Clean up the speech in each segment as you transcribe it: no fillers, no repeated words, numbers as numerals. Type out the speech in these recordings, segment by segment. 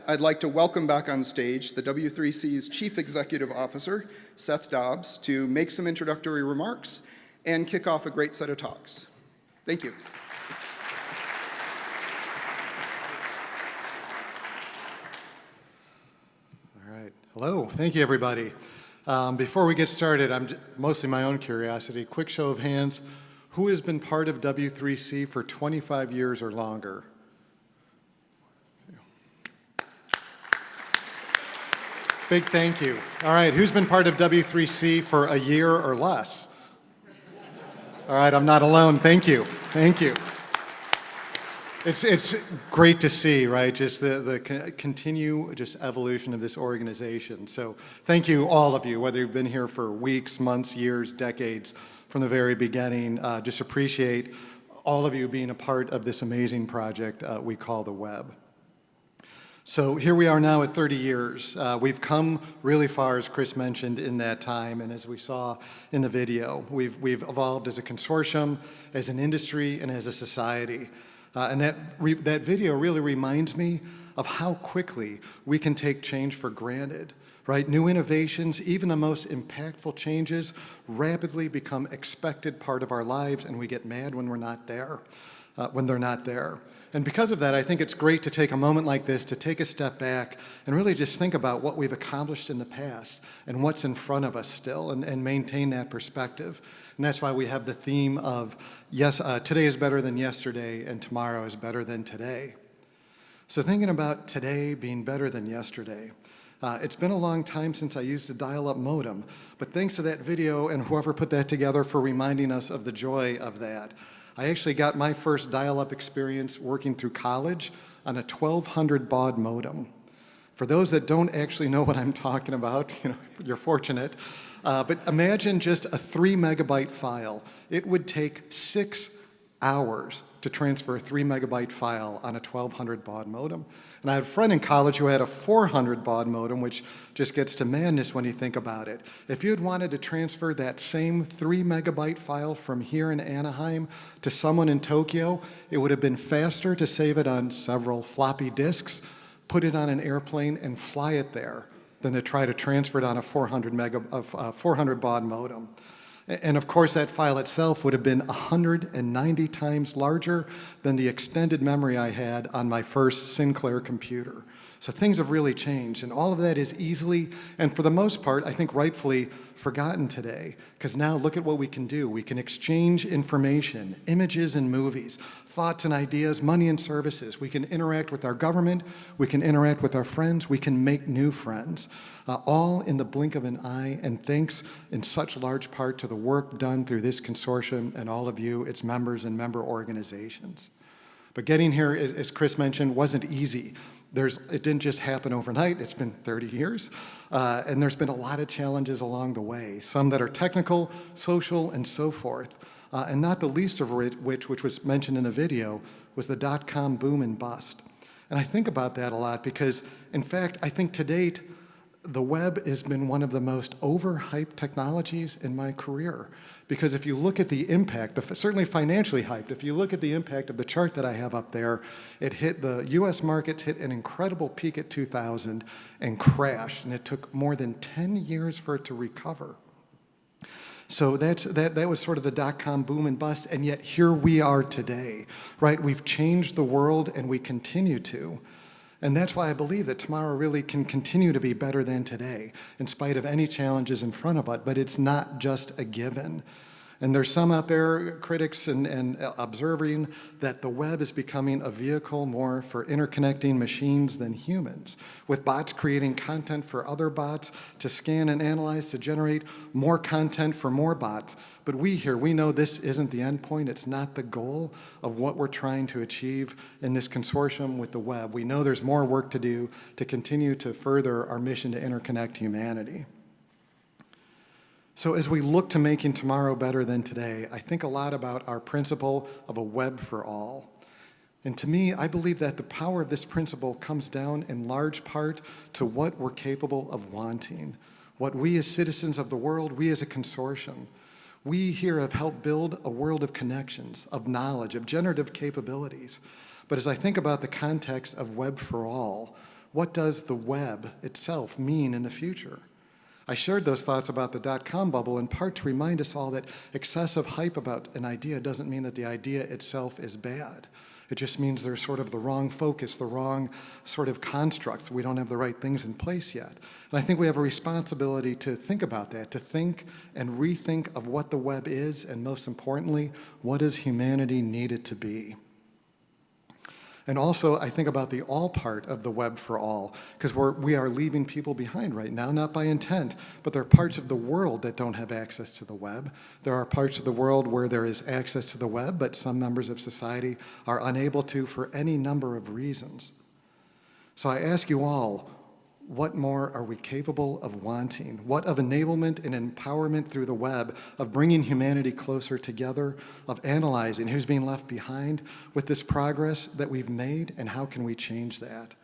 I'd like to welcome back on stage the W3C's Chief Executive Officer, Seth Dobbs, to make some introductory remarks and kick off a great set of talks. Thank you. All right. Hello. Thank you, everybody. Before we get started, mostly my own curiosity. Quick show of hands. Who has been part of W3C for 25 years or longer? Big thank you. All right, who's been part of W3C for a year or less? All right, I'm not alone. Thank you. Thank you. It's great to see, right? Just the just evolution of this organization. So thank you, all of you, whether you've been here for weeks, months, years, decades, from the very beginning. Just appreciate all of you being a part of this amazing project we call the web. So here we are now at 30 years. We've come really far, as Chris mentioned, in that time, and as we saw in the video. We've evolved as a consortium, as an industry, and as a society. And that video really reminds me of how quickly we can take change for granted, right? New innovations, even the most impactful changes, rapidly become expected part of our lives, and we get mad when we're not there, when they're not there. And because of that, I think it's great to take a moment like this to take a step back and really just think about what we've accomplished in the past and what's in front of us still and maintain that perspective. And that's why we have the theme of, yes, today is better than yesterday and tomorrow is better than today. So thinking about today being better than yesterday, it's been a long time since I used the dial-up modem, but thanks to that video and whoever put that together for reminding us of the joy of that. I actually got my first dial-up experience working through college on a 1200 baud modem. For those that don't actually know what I'm talking about, you're fortunate. But imagine just a 3 megabyte file. It would take 6 hours to transfer a 3 megabyte file on a 1200 baud modem. And I had a friend in college who had a 400 baud modem, which just gets to madness when you think about it. If you had wanted to transfer that same 3 megabyte file from here in Anaheim to someone in Tokyo, it would have been faster to save it on several floppy disks, put it on an airplane, and fly it there than to try to transfer it on a 400 baud modem. And of course, that file itself would have been 190 times larger than the extended memory I had on my first Sinclair computer. So things have really changed, and all of that is easily, and for the most part, I think rightfully, forgotten today. Because now look at what we can do. We can exchange information, images and movies, thoughts and ideas, money and services. We can interact with our government, we can interact with our friends, we can make new friends. All in the blink of an eye, and thanks in such large part to the work done through this consortium and all of you, its members and member organizations. But getting here, as Chris mentioned, wasn't easy. It didn't just happen overnight. It's been 30 years. And there's been a lot of challenges along the way, some that are technical, social, and so forth. And not the least of which was mentioned in the video, was the dot-com boom and bust. And I think about that a lot because, in fact, I think to date, the web has been one of the most overhyped technologies in my career. Because if you look at the impact, certainly financially hyped, if you look at the impact of the chart that I have up there, the US markets hit an incredible peak at 2000 and crashed, and it took more than 10 years for it to recover. So that was sort of the dot-com boom and bust, and yet here we are today, right? We've changed the world and we continue to. And that's why I believe that tomorrow really can continue to be better than today, in spite of any challenges in front of it, but it's not just a given. And there's some out there, critics and observing, that the web is becoming a vehicle more for interconnecting machines than humans, with bots creating content for other bots to scan and analyze to generate more content for more bots. But we know this isn't the end point. It's not the goal of what we're trying to achieve in this consortium with the web. We know there's more work to do to continue to further our mission to interconnect humanity. So as we look to making tomorrow better than today, I think a lot about our principle of a web for all. And to me, I believe that the power of this principle comes down in large part to what we're capable of wanting, what we as citizens of the world, we as a consortium, we here have helped build a world of connections, of knowledge, of generative capabilities. But as I think about the context of web for all, what does the web itself mean in the future? I shared those thoughts about the dot-com bubble in part to remind us all that excessive hype about an idea doesn't mean that the idea itself is bad. It just means there's sort of the wrong focus, the wrong sort of constructs. We don't have the right things in place yet. And I think we have a responsibility to think about that, to think and rethink of what the web is, and most importantly, what does humanity need it to be? And also, I think about the all part of the web for all, because we are leaving people behind right now, not by intent, but there are parts of the world that don't have access to the web. There are parts of the world where there is access to the web, but some members of society are unable to for any number of reasons. So I ask you all, what more are we capable of wanting? What of enablement and empowerment through the web, of bringing humanity closer together, of analyzing who's being left behind with this progress that we've made, and how can we change that?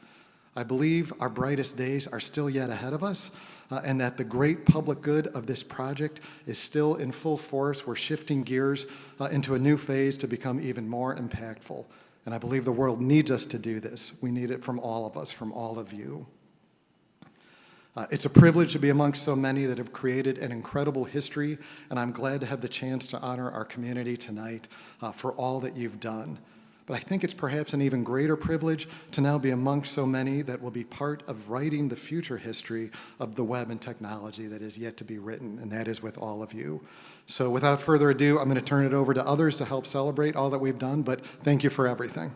I believe our brightest days are still yet ahead of us, and that the great public good of this project is still in full force. We're shifting gears into a new phase to become even more impactful. And I believe the world needs us to do this. We need it from all of us, from all of you. It's a privilege to be amongst so many that have created an incredible history, and I'm glad to have the chance to honor our community tonight for all that you've done. But I think it's perhaps an even greater privilege to now be amongst so many that will be part of writing the future history of the web and technology that is yet to be written, and that is with all of you. So without further ado, I'm going to turn it over to others to help celebrate all that we've done, but thank you for everything.